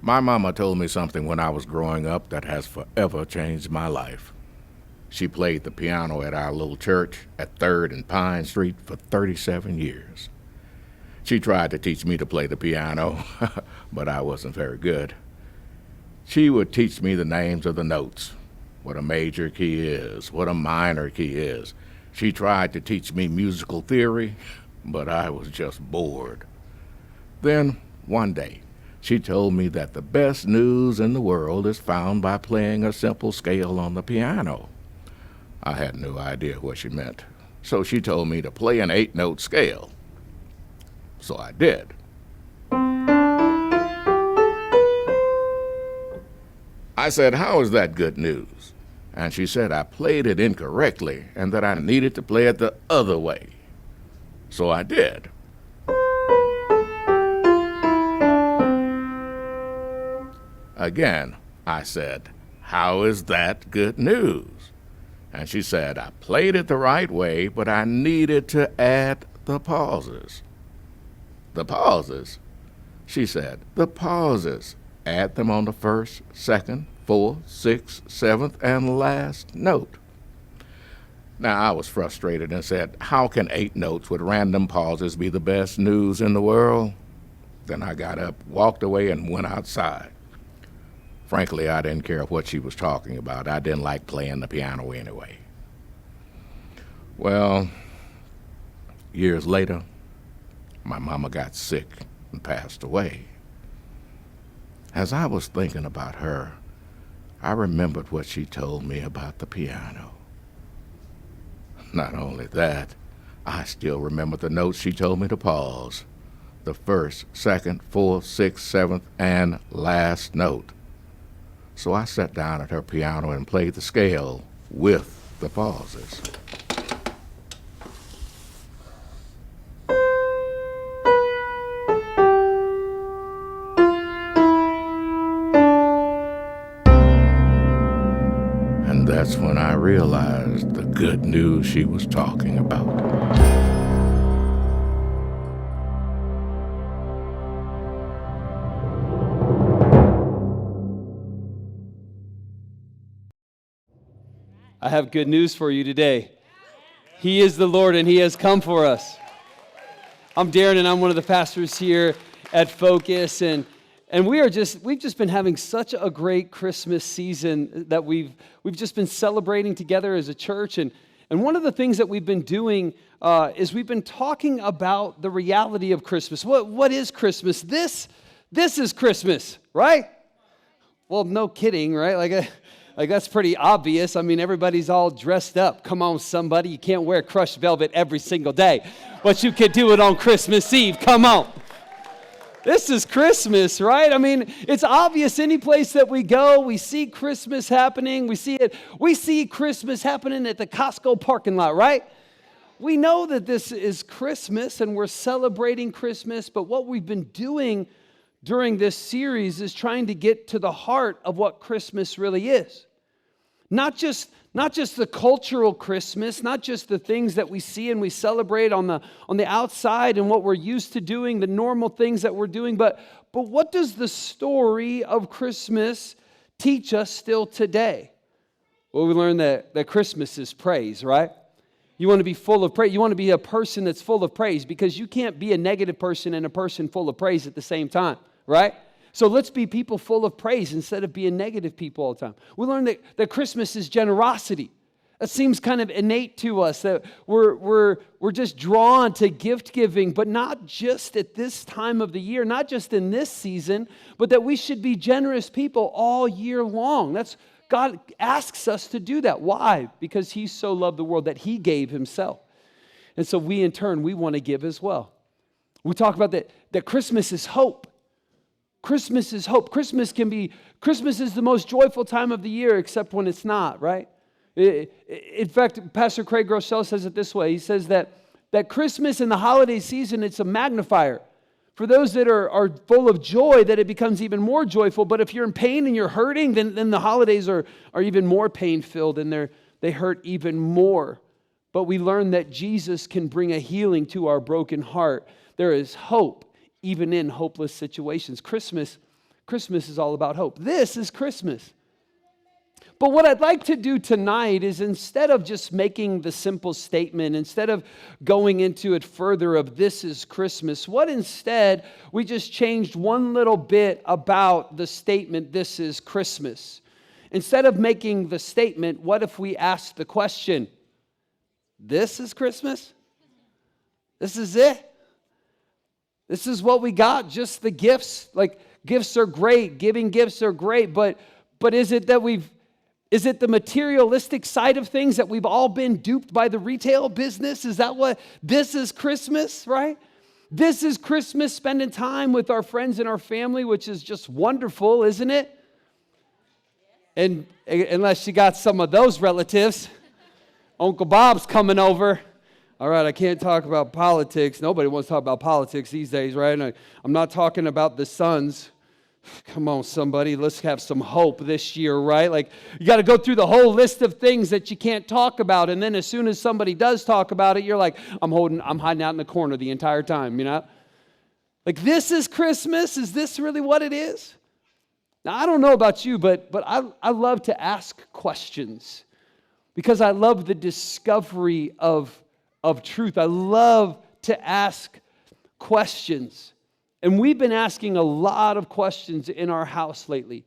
My mama told me something when I was growing up that has forever changed my life. She played the piano at our little church at 3rd and Pine Street for 37 years. She tried to teach me to play the piano, but I wasn't very good. She would teach me the names of the notes, what a major key is, what a minor key is. She tried to teach me musical theory, but I was just bored. Then, one day, she told me that the best news in the world is found by playing a simple scale on the piano. I had no idea what she meant, so she told me to play an 8-note scale. So I did. I said, "How is that good news?" And she said I played it incorrectly and that I needed to play it the other way. So I did. Again, I said, "How is that good news?" And she said, "I played it the right way, but I needed to add the pauses." "The pauses?" She said, "The pauses. Add them on the first, second, fourth, sixth, seventh, and last note." Now, I was frustrated and said, "How can 8 notes with random pauses be the best news in the world?" Then I got up, walked away, and went outside. Frankly, I didn't care what she was talking about. I didn't like playing the piano anyway. Well, years later, my mama got sick and passed away. As I was thinking about her, I remembered what she told me about the piano. Not only that, I still remember the notes she told me to pause. The first, second, fourth, sixth, seventh, and last note. So I sat down at her piano and played the scale with the pauses. And that's when I realized the good news she was talking about. I have good news for you today. He is the Lord and He has come for us. I'm Darren and I'm one of the pastors here at Focus, and we've just been having such a great Christmas season that we've just been celebrating together as a church, and one of the things that we've been doing is we've been talking about the reality of Christmas. What is Christmas? This is Christmas, right? Well, no kidding, right? Like that's pretty obvious. I mean, everybody's all dressed up. Come on, somebody. You can't wear crushed velvet every single day, but you can do it on Christmas Eve. Come on. This is Christmas, right? I mean, it's obvious any place that we go, we see Christmas happening. We see Christmas happening at the Costco parking lot, right? We know that this is Christmas and we're celebrating Christmas, but what we've been doing during this series is trying to get to the heart of what Christmas really is. Not just the cultural Christmas, not just the things that we see and we celebrate on the outside and what we're used to doing, the normal things that we're doing, but what does the story of Christmas teach us still today? Well, we learned that Christmas is praise, right? You want to be full of praise. You want to be a person that's full of praise, because you can't be a negative person and a person full of praise at the same time, right? So let's be people full of praise instead of being negative people all the time. We learned that Christmas is generosity. That seems kind of innate to us, that we're just drawn to gift giving, but not just at this time of the year, not just in this season, but that we should be generous people all year long. God asks us to do that. Why? Because He so loved the world that He gave Himself. And so we, in turn, we want to give as well. We talk about that Christmas is hope. Christmas is hope. Christmas is the most joyful time of the year, except when it's not, right? In fact, Pastor Craig Groeschel says it this way. He says that Christmas and the holiday season, it's a magnifier. For those that are full of joy, that it becomes even more joyful. But if you're in pain and you're hurting, then the holidays are even more pain-filled and they hurt even more. But we learn that Jesus can bring a healing to our broken heart. There is hope even in hopeless situations. Christmas Christmas is all about hope. This is Christmas. But what I'd like to do tonight is, instead of just making the simple statement, instead of going into it further of this is Christmas, what instead we just changed one little bit about the statement, this is Christmas. Instead of making the statement, what if we asked the question, this is Christmas? This is it? This is what we got, just the gifts? Like, gifts are great, giving gifts are great, but is it the materialistic side of things that we've all been duped by the retail business? Is that what this is Christmas, right? This is Christmas, spending time with our friends and our family, which is just wonderful, isn't it? And unless you got some of those relatives, Uncle Bob's coming over. All right, I can't talk about politics. Nobody wants to talk about politics these days, right? And I'm not talking about the Suns. Come on, somebody, let's have some hope this year, right? Like, you got to go through the whole list of things that you can't talk about, and then as soon as somebody does talk about it, you're like, I'm hiding out in the corner the entire time, you know? Like, this is Christmas? Is this really what it is? Now, I don't know about you, but I love to ask questions because I love the discovery of truth. I love to ask questions. And we've been asking a lot of questions in our house lately.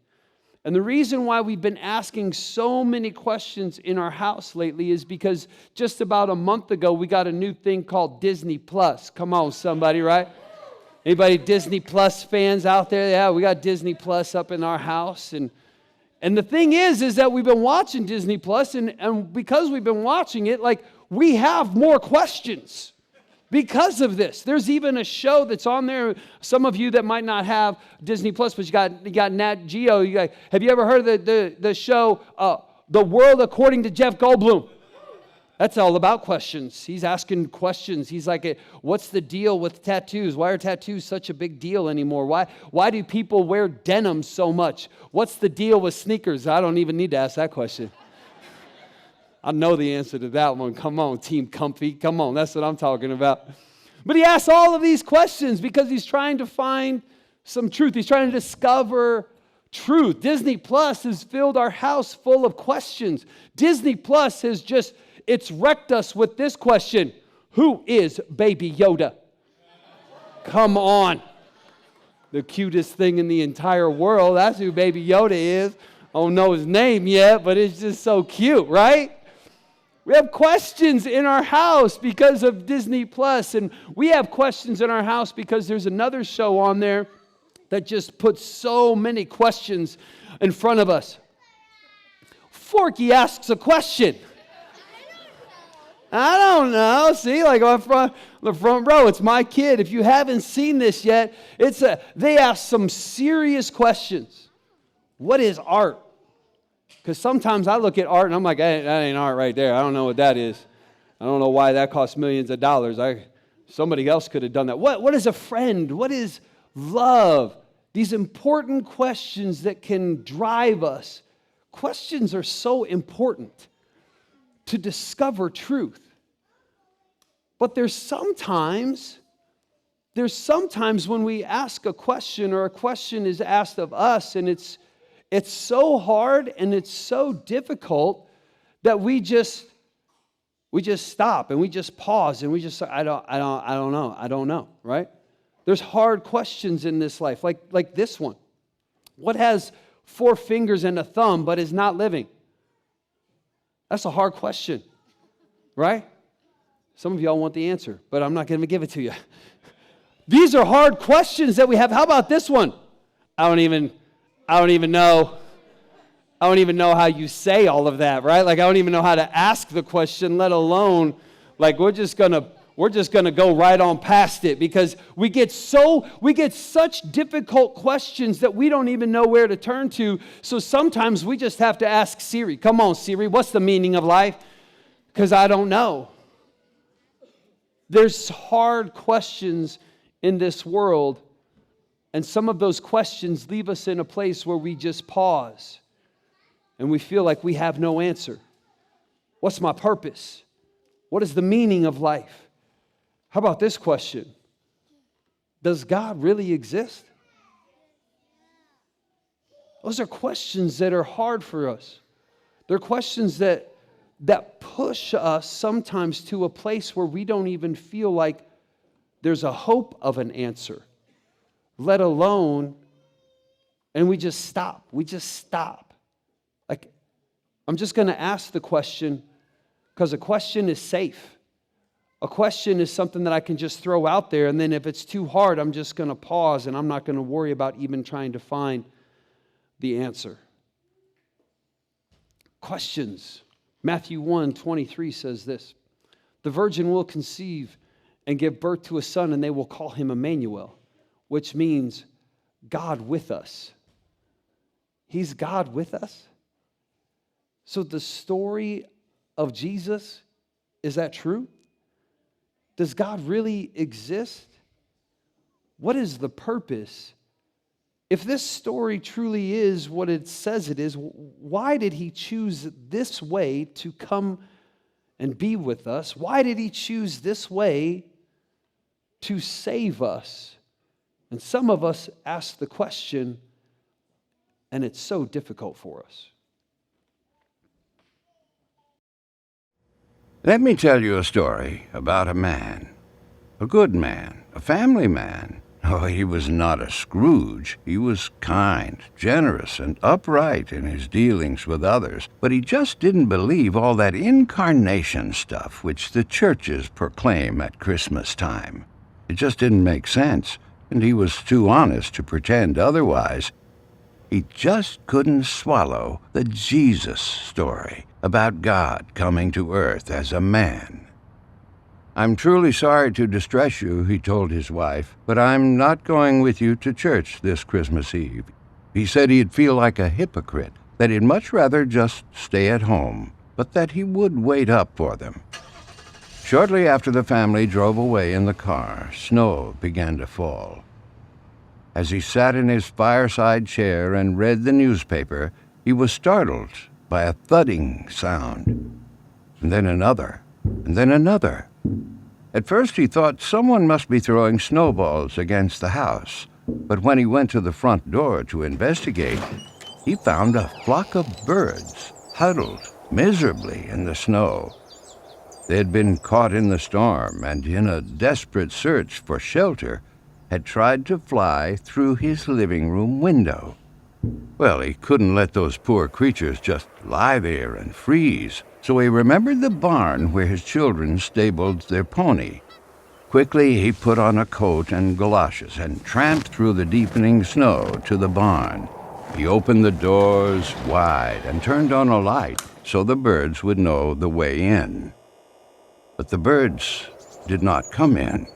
And the reason why we've been asking so many questions in our house lately is because just about a month ago, we got a new thing called Disney Plus. Come on, somebody, right? Anybody Disney Plus fans out there? Yeah, we got Disney Plus up in our house. And the thing is that we've been watching Disney Plus, and because we've been watching it, like, we have more questions. Because of this, there's even a show that's on there. Some of you that might not have Disney Plus, but you got Nat Geo. Have you ever heard of the show The World According to Jeff Goldblum? That's all about questions. He's asking questions. He's like, what's the deal with tattoos? Why are tattoos such a big deal anymore? Why do people wear denim so much? What's the deal with sneakers? I don't even need to ask that question. I know the answer to that one. Come on, Team Comfy. Come on, that's what I'm talking about. But he asks all of these questions because he's trying to find some truth. He's trying to discover truth. Disney Plus has filled our house full of questions. Disney Plus has it's wrecked us with this question. Who is Baby Yoda? Come on. The cutest thing in the entire world. That's who Baby Yoda is. I don't know his name yet, but it's just so cute, right? We have questions in our house because of Disney Plus, and we have questions in our house because there's another show on there that just puts so many questions in front of us. Forky asks a question. I don't know. See, like the front row, it's my kid. If you haven't seen this yet, they ask some serious questions. What is art? Because sometimes I look at art and I'm like, that ain't art right there. I don't know what that is. I don't know why that costs millions of dollars. Somebody else could have done that. What is a friend? What is love? These important questions that can drive us. Questions are so important to discover truth. But there's sometimes when we ask a question or a question is asked of us and it's so hard and it's so difficult that we just stop and we just pause and we just say, I don't know, right? There's hard questions in this life, like this one. What has 4 fingers and a thumb but is not living? That's a hard question, right? Some of y'all want the answer, but I'm not going to give it to you. These are hard questions that we have. How about this one? I don't even know. I don't even know how you say all of that, right? Like, I don't even know how to ask the question, let alone, like, we're just gonna go right on past it because we get such difficult questions that we don't even know where to turn to. So sometimes we just have to ask Siri. Come on, Siri, what's the meaning of life? Because I don't know. There's hard questions in this world, and some of those questions leave us in a place where we just pause and we feel like we have no answer. What's my purpose? What is the meaning of life? How about this question? Does God really exist? Those are questions that are hard for us. They're questions that push us sometimes to a place where we don't even feel like there's a hope of an answer, let alone, and we just stop. We just stop. Like, I'm just going to ask the question because a question is safe. A question is something that I can just throw out there, and then if it's too hard, I'm just going to pause, and I'm not going to worry about even trying to find the answer. Questions. Matthew 1:23 says this, "The virgin will conceive and give birth to a son, and they will call him Emmanuel," which means God with us. He's God with us. So the story of Jesus, is that true? Does God really exist? What is the purpose? If this story truly is what it says it is, why did he choose this way to come and be with us? Why did he choose this way to save us? And some of us ask the question, and it's so difficult for us. Let me tell you a story about a man, a good man, a family man. Oh, he was not a Scrooge. He was kind, generous, and upright in his dealings with others, but he just didn't believe all that incarnation stuff which the churches proclaim at Christmas time. It just didn't make sense, and he was too honest to pretend otherwise. He just couldn't swallow the Jesus story about God coming to earth as a man. "I'm truly sorry to distress you," he told his wife, "but I'm not going with you to church this Christmas Eve." He said he'd feel like a hypocrite, that he'd much rather just stay at home, but that he would wait up for them. Shortly after the family drove away in the car, snow began to fall. As he sat in his fireside chair and read the newspaper, he was startled by a thudding sound, and then another, and then another. At first he thought someone must be throwing snowballs against the house, but when he went to the front door to investigate, he found a flock of birds huddled miserably in the snow. They had been caught in the storm and, in a desperate search for shelter, had tried to fly through his living room window. Well, he couldn't let those poor creatures just lie there and freeze, so he remembered the barn where his children stabled their pony. Quickly, he put on a coat and galoshes and tramped through the deepening snow to the barn. He opened the doors wide and turned on a light so the birds would know the way in. But the birds did not come in.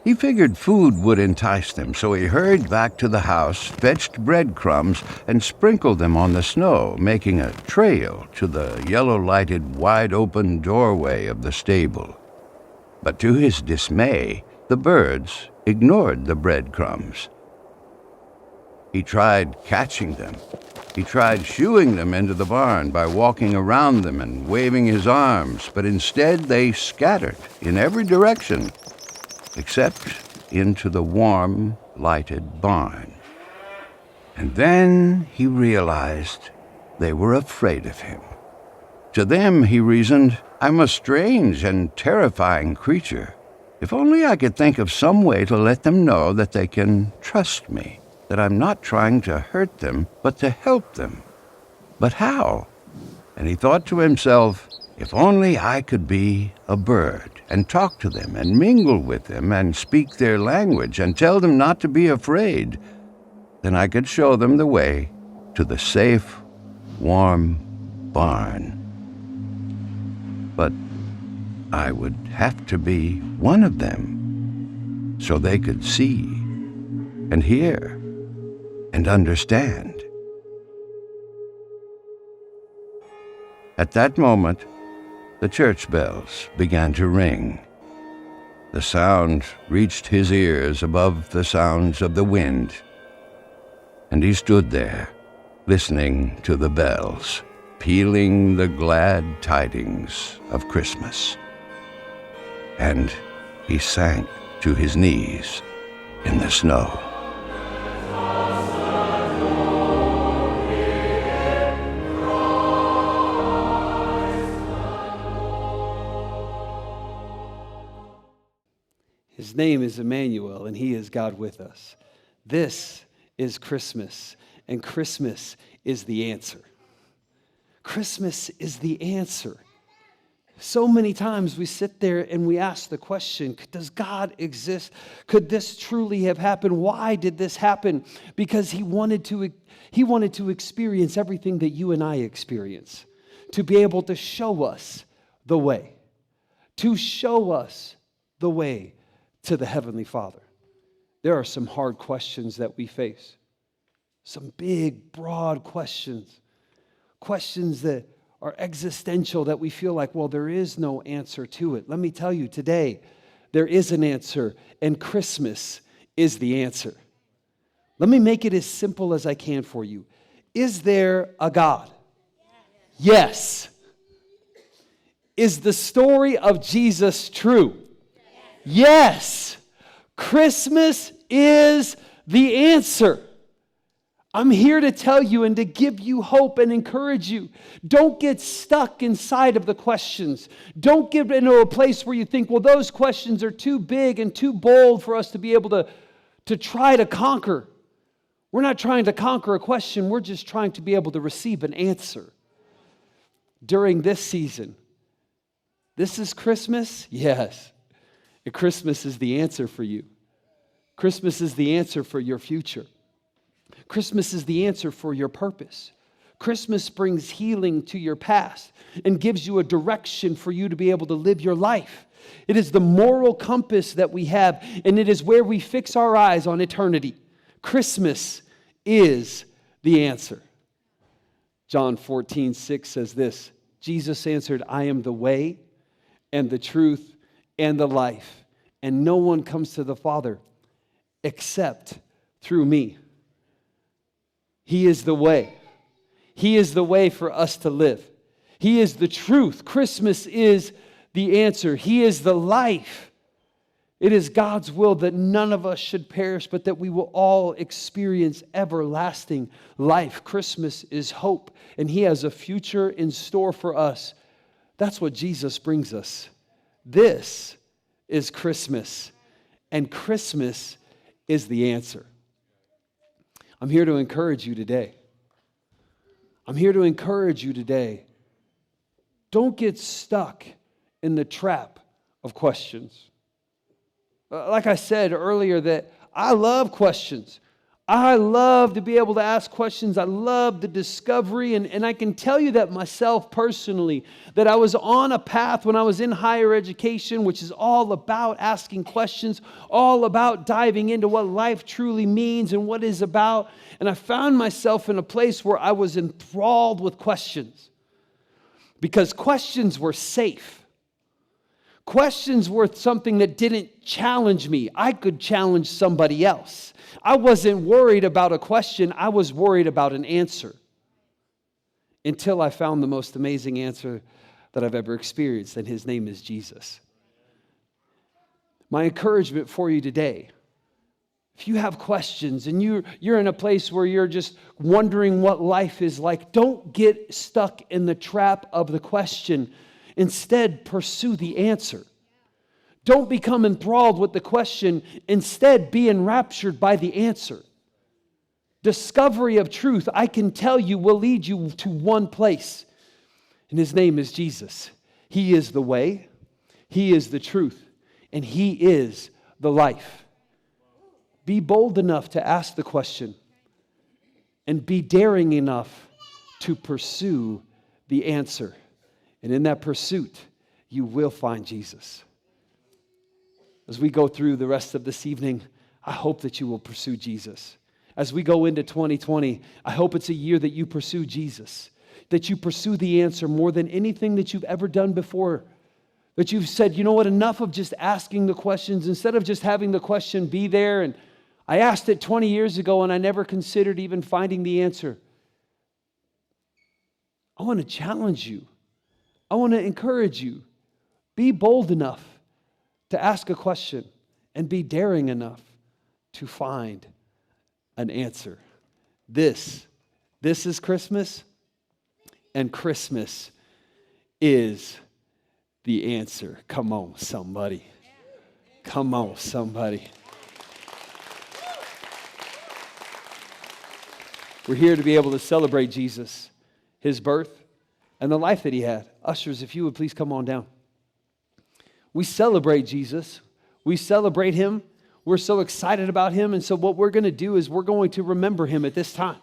He figured food would entice them, so he hurried back to the house, fetched breadcrumbs, and sprinkled them on the snow, making a trail to the yellow-lighted, wide-open doorway of the stable. But to his dismay, the birds ignored the breadcrumbs. He tried catching them. He tried shooing them into the barn by walking around them and waving his arms, but instead they scattered in every direction, except into the warm, lighted barn. And then he realized they were afraid of him. To them, he reasoned, I'm a strange and terrifying creature. If only I could think of some way to let them know that they can trust me, that I'm not trying to hurt them, but to help them. But how? And he thought to himself, if only I could be a bird and talk to them and mingle with them and speak their language and tell them not to be afraid, then I could show them the way to the safe, warm barn. But I would have to be one of them so they could see and hear and understand. At that moment, the church bells began to ring. The sound reached his ears above the sounds of the wind, and he stood there, listening to the bells, pealing the glad tidings of Christmas. And he sank to his knees in the snow. His name is Emmanuel, and he is God with us. This is Christmas, and Christmas is the answer. Christmas is the answer. So many times we sit there and we ask the question, does God exist? Could this truly have happened? Why did this happen? Because he wanted to experience everything that you and I experience, to be able to show us the way, to show us the way to the Heavenly Father. There are some hard questions that we face, some big, broad questions that are existential, that we feel like, well, there is no answer to it. Let me tell you, today, there is an answer, and Christmas is the answer. Let me make it as simple as I can for you. Is there a God? Yes. Is the story of Jesus true? Yes. Christmas is the answer. I'm here to tell you and to give you hope and encourage you. Don't get stuck inside of the questions. Don't get into a place where you think, well, those questions are too big and too bold for us to be able to try to conquer. We're not trying to conquer a question. We're just trying to be able to receive an answer during this season. This is Christmas? Yes. And Christmas is the answer for you. Christmas is the answer for your future. Christmas is the answer for your purpose. Christmas brings healing to your past and gives you a direction for you to be able to live your life. It is the moral compass that we have, and it is where we fix our eyes on eternity. Christmas is the answer. John 14:6 says this, Jesus answered, I am the way and the truth and the life, and no one comes to the Father except through me. He is the way. He is the way for us to live. He is the truth. Christmas is the answer. He is the life. It is God's will that none of us should perish, but that we will all experience everlasting life. Christmas is hope, and He has a future in store for us. That's what Jesus brings us. This is Christmas, and Christmas is the answer. I'm here to encourage you today. I'm here to encourage you today. Don't get stuck in the trap of questions. Like I said earlier, that I love questions. I love to be able to ask questions. I love the discovery, and I can tell you that myself personally, that I was on a path when I was in higher education, which is all about asking questions, all about diving into what life truly means and what it's about. And I found myself in a place where I was enthralled with questions because questions were safe. Questions were something that didn't challenge me. I could challenge somebody else. I wasn't worried about a question. I was worried about an answer until I found the most amazing answer that I've ever experienced, and His name is Jesus. My encouragement for you today, if you have questions and you're in a place where you're just wondering what life is like, don't get stuck in the trap of the question. Instead, pursue the answer. Don't become enthralled with the question. Instead, be enraptured by the answer. Discovery of truth, I can tell you, will lead you to one place. And His name is Jesus. He is the way, He is the truth, and He is the life. Be bold enough to ask the question, and be daring enough to pursue the answer. And in that pursuit, you will find Jesus. As we go through the rest of this evening, I hope that you will pursue Jesus. As we go into 2020, I hope it's a year that you pursue Jesus, that you pursue the answer more than anything that you've ever done before, that you've said, you know what, enough of just asking the questions, instead of just having the question be there, and I asked it 20 years ago and I never considered even finding the answer. I want to challenge you. I want to encourage you. Be bold enough to ask a question and be daring enough to find an answer. This is Christmas, and Christmas is the answer. Come on, somebody. Come on, somebody. We're here to be able to celebrate Jesus, his birth, and the life that he had. Ushers, if you would please come on down. We celebrate Jesus. We celebrate him. We're so excited about him. And so what we're going to do is we're going to remember him at this time.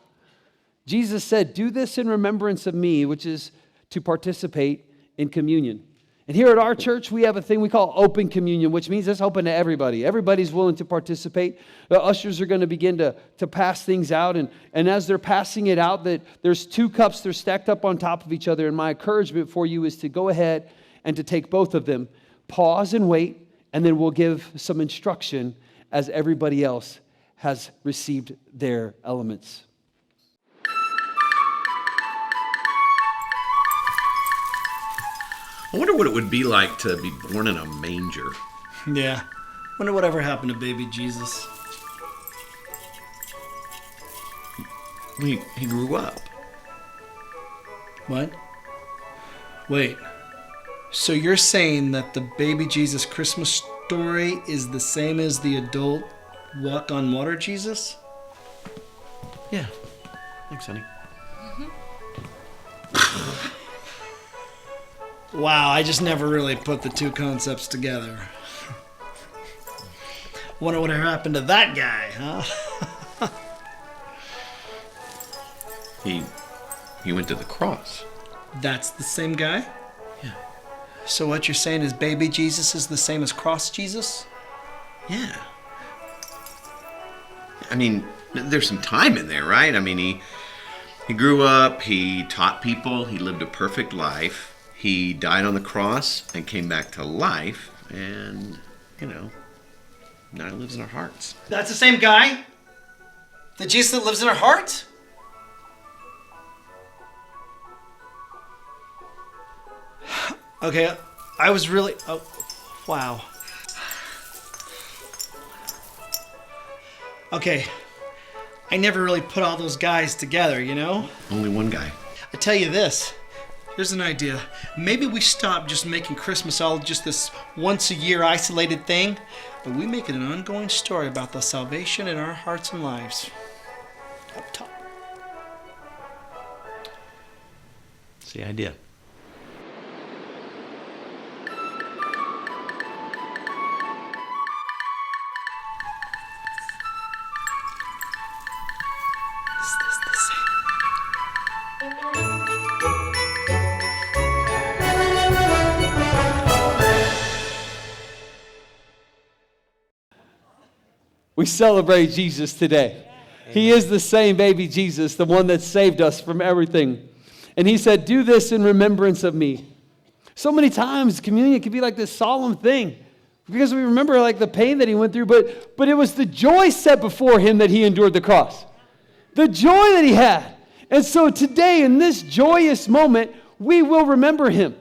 Jesus said, do this in remembrance of me, which is to participate in communion. And here at our church, we have a thing we call open communion, which means it's open to everybody. Everybody's willing to participate. The ushers are going to begin to pass things out. And as they're passing it out, that there's 2 cups, they're stacked up on top of each other. And my encouragement for you is to go ahead and to take both of them, pause and wait, and then we'll give some instruction as everybody else has received their elements. I wonder what it would be like to be born in a manger. Yeah. Wonder whatever happened to baby Jesus. He grew up. What? Wait. So you're saying that the baby Jesus Christmas story is the same as the adult walk on water Jesus? Yeah. Thanks, honey. Wow, I just never really put the 2 concepts together. Wonder what happened to that guy, huh? He went to the cross. That's the same guy? Yeah. So what you're saying is baby Jesus is the same as cross Jesus? Yeah. I mean, there's some time in there, right? I mean, he grew up, he taught people, he lived a perfect life. He died on the cross and came back to life, and, now he lives in our hearts. That's the same guy? The Jesus that lives in our hearts? Okay, I was really... Oh, wow. Okay, I never really put all those guys together, Only one guy. I tell you this. Here's an idea. Maybe we stop just making Christmas all just this once-a-year isolated thing, but we make it an ongoing story about the salvation in our hearts and lives. Up top. That's the idea. Is this the same? We celebrate Jesus today. He is the same baby Jesus, the one that saved us from everything. And he said, do this in remembrance of me. So many times communion can be like this solemn thing because we remember like the pain that he went through, but it was the joy set before him that he endured the cross. The joy that he had. And so today in this joyous moment, we will remember him.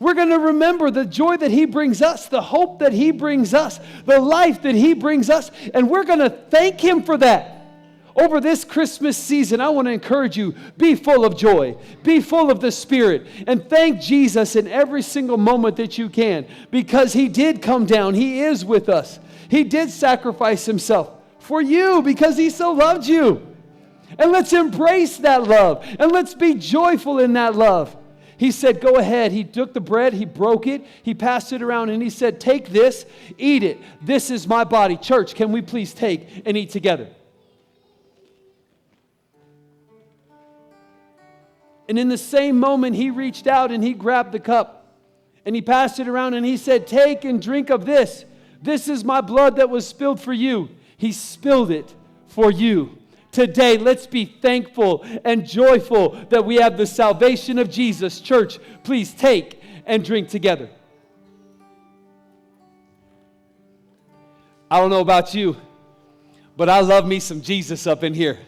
We're going to remember the joy that he brings us, the hope that he brings us, the life that he brings us, and we're going to thank him for that. Over this Christmas season, I want to encourage you, be full of joy, be full of the Spirit, and thank Jesus in every single moment that you can, because he did come down. He is with us. He did sacrifice himself for you because he so loved you. And let's embrace that love, and let's be joyful in that love. He said, go ahead. He took the bread, he broke it, he passed it around, and he said, take this, eat it. This is my body. Church, can we please take and eat together? And in the same moment, he reached out and he grabbed the cup, and he passed it around, and he said, take and drink of this. This is my blood that was spilled for you. He spilled it for you. Today, let's be thankful and joyful that we have the salvation of Jesus. Church, please take and drink together. I don't know about you, but I love me some Jesus up in here.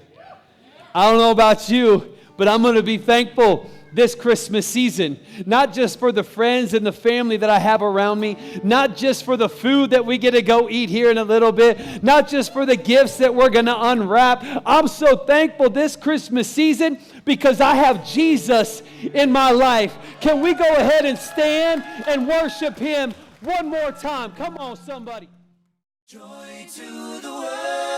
I don't know about you, but I'm going to be thankful this Christmas season, not just for the friends and the family that I have around me, not just for the food that we get to go eat here in a little bit, not just for the gifts that we're going to unwrap. I'm so thankful this Christmas season because I have Jesus in my life. Can we go ahead and stand and worship him one more time? Come on, somebody. Joy to the world.